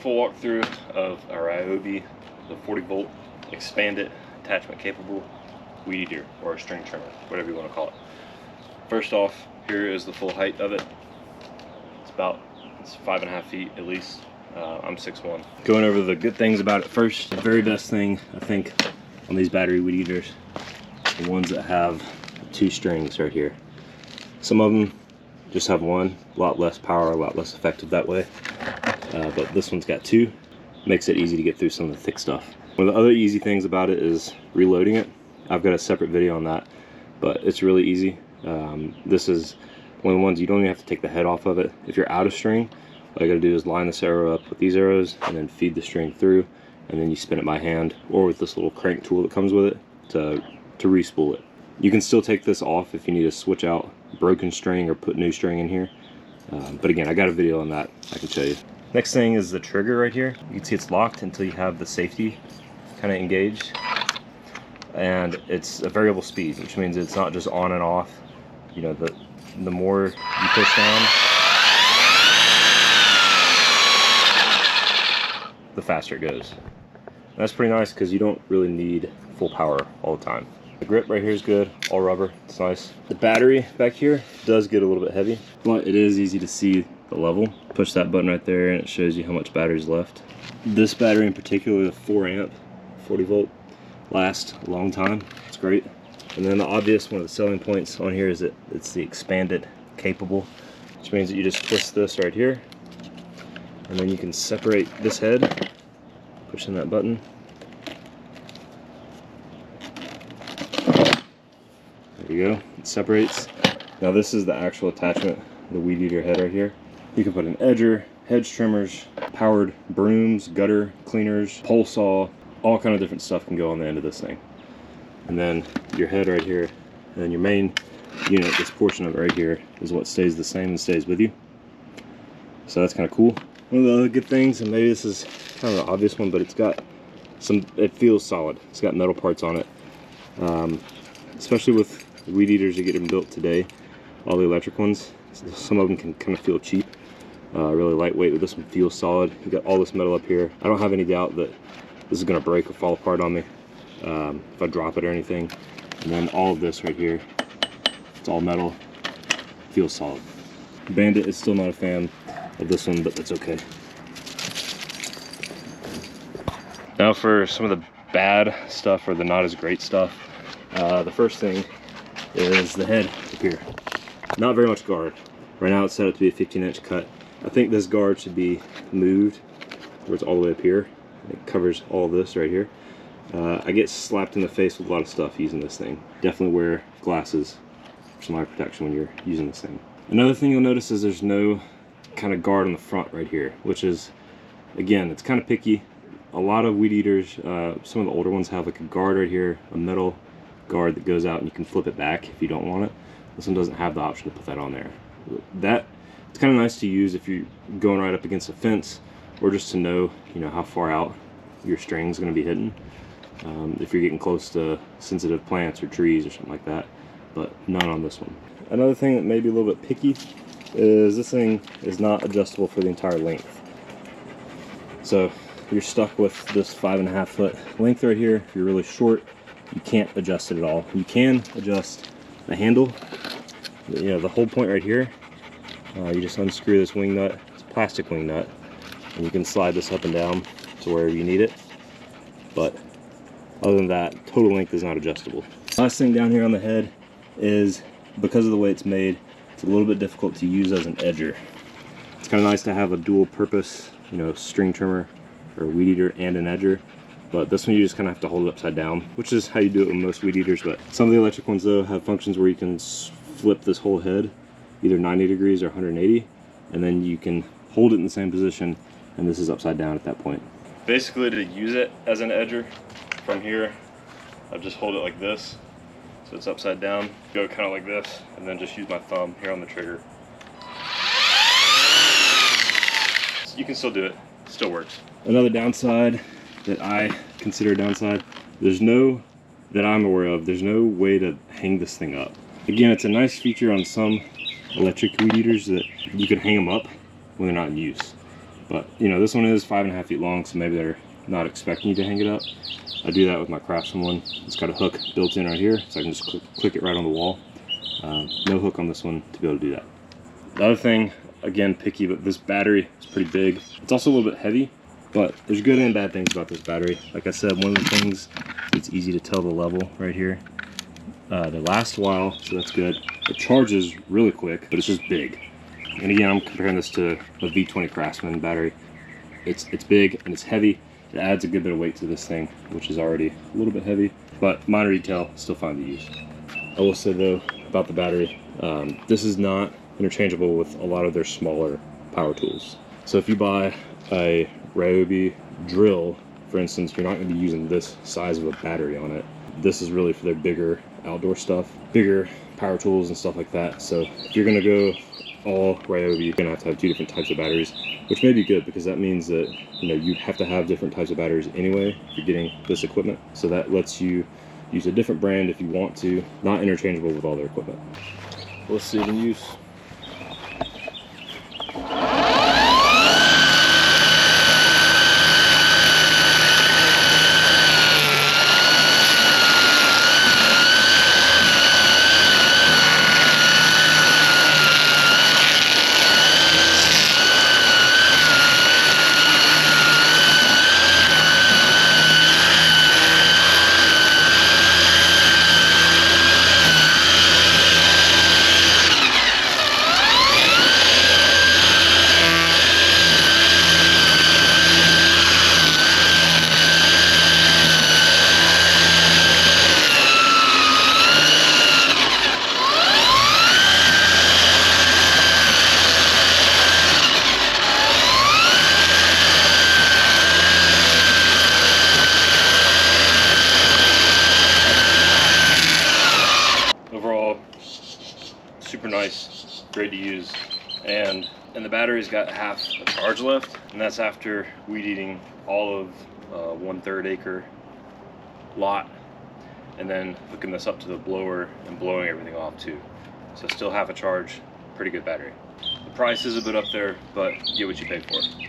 full walkthrough of a Ryobi, the 40V Expandit attachment capable weed eater or a string trimmer, whatever you want to call it. First off, here is the full height of it. It's 5.5 feet at least. I'm 6'1". Going over the good things about it first. The very best thing I think on these battery weed eaters, the ones that have 2 strings right here. Some of them just have one, a lot less power, a lot less effective that way. But this one's got 2, makes it easy to get through some of the thick stuff. One of the other easy things about it is reloading it. I've got a separate video on that, but it's really easy. This is one of the ones you don't even have to take the head off of it. If you're out of string, all you gotta do is line this arrow up with these arrows and then feed the string through, and then you spin it by hand or with this little crank tool that comes with it to re-spool it. You can still take this off if you need to switch out broken string or put new string in here. But again, I got a video on that I can show you. Next thing is the trigger right here. You can see it's locked until you have the safety kind of engaged. And it's a variable speed, which means it's not just on and off. You know, the more you push down, the faster it goes. And that's pretty nice because you don't really need full power all the time. The grip right here is good, all rubber, it's nice. The battery back here does get a little bit heavy, but it is easy to see the level. Push that button right there and it shows you how much battery is left. This battery in particular, the 4 amp, 40V, lasts a long time. It's great. And then the obvious one of the selling points on here is that it's the Expandit capable, which means that you just twist this right here, and then you can separate this head, pushing that button. There you go, it separates. Now this is the actual attachment, the weed eater head right here. You can put an edger, hedge trimmers, powered brooms, gutter cleaners, pole saw, all kind of different stuff can go on the end of this thing. And then your head right here, and then your main unit, this portion of it right here, is what stays the same and stays with you. So that's kind of cool. One of the other good things, and maybe this is kind of the obvious one, but it's got some, it feels solid. It's got metal parts on it. Especially with weed eaters that get them built today, all the electric ones, some of them can kind of feel cheap. Really lightweight, but this one feels solid. You got all this metal up here. I don't have any doubt that this is going to break or fall apart on me if I drop it or anything. And then all of this right here, it's all metal, feels solid. Bandit is still not a fan of this one, but that's okay. Now for some of the bad stuff or the not as great stuff. The first thing is the head up here. Not very much guard. Right now it's set up to be a 15-inch cut. I think this guard should be moved where it's all the way up here. It covers all this right here. I get slapped in the face with a lot of stuff using this thing. Definitely wear glasses for some eye protection when you're using this thing. Another thing you'll notice is there's no kind of guard on the front right here, which is, again, it's kind of picky. A lot of weed eaters, some of the older ones have like a guard right here, a metal guard that goes out and you can flip it back if you don't want it. This one doesn't have the option to put that on there. It's kind of nice to use if you're going right up against a fence, or just to know, you know, how far out your string's going to be hitting. If you're getting close to sensitive plants or trees or something like that, but none on this one. Another thing that may be a little bit picky is this thing is not adjustable for the entire length. So you're stuck with this 5.5 foot length right here. If you're really short, you can't adjust it at all. You can adjust the handle, you know, the whole point right here. You just unscrew this wing nut. It's a plastic wing nut, and you can slide this up and down to wherever you need it. But other than that, total length is not adjustable. Last thing down here on the head is, because of the way it's made, it's a little bit difficult to use as an edger. It's kind of nice to have a dual purpose, you know, string trimmer or weed eater and an edger. But this one you just kind of have to hold it upside down, which is how you do it with most weed eaters. But some of the electric ones though have functions where you can flip this whole head either 90 degrees or 180, and then you can hold it in the same position, and this is upside down at that point. Basically, to use it as an edger from here, I just hold it like this, so it's upside down. Go kind of like this, and then just use my thumb here on the trigger. You can still do it, it still works. Another downside that I consider a downside, that I'm aware of, there's no way to hang this thing up. Again, it's a nice feature on some electric weed eaters that you can hang them up when they're not in use. But you know, this one is 5.5 feet long, so maybe they're not expecting you to hang it up. I do that with my Craftsman one. It's got a hook built in right here, so I can just click it right on the wall. No hook on this one to be able to do that. The other thing, again, picky, but this battery is pretty big. It's also a little bit heavy, but there's good and bad things about this battery. Like I said, one of the things, it's easy to tell the level right here. They last a while, so that's good. It charges really quick, but it's just big. And again, I'm comparing this to a V20 Craftsman battery. It's big and it's heavy. It adds a good bit of weight to this thing, which is already a little bit heavy, but minor detail, still fine to use. I will say though, about the battery, this is not interchangeable with a lot of their smaller power tools. So if you buy a Ryobi drill, for instance, you're not going to be using this size of a battery on it. This is really for their bigger outdoor stuff, bigger power tools and stuff like that. So if you're going to go all Ryobi, you're going to have 2 different types of batteries, which may be good because that means that, you know, you have to have different types of batteries anyway if you're getting this equipment. So that lets you use a different brand if you want to, not interchangeable with all their equipment. Let's see it in use. Overall, super nice, great to use, and the battery's got half a charge left, and that's after weed eating all of 1/3 acre lot, and then hooking this up to the blower and blowing everything off too. So still half a charge, pretty good battery. The price is a bit up there, but you get what you pay for.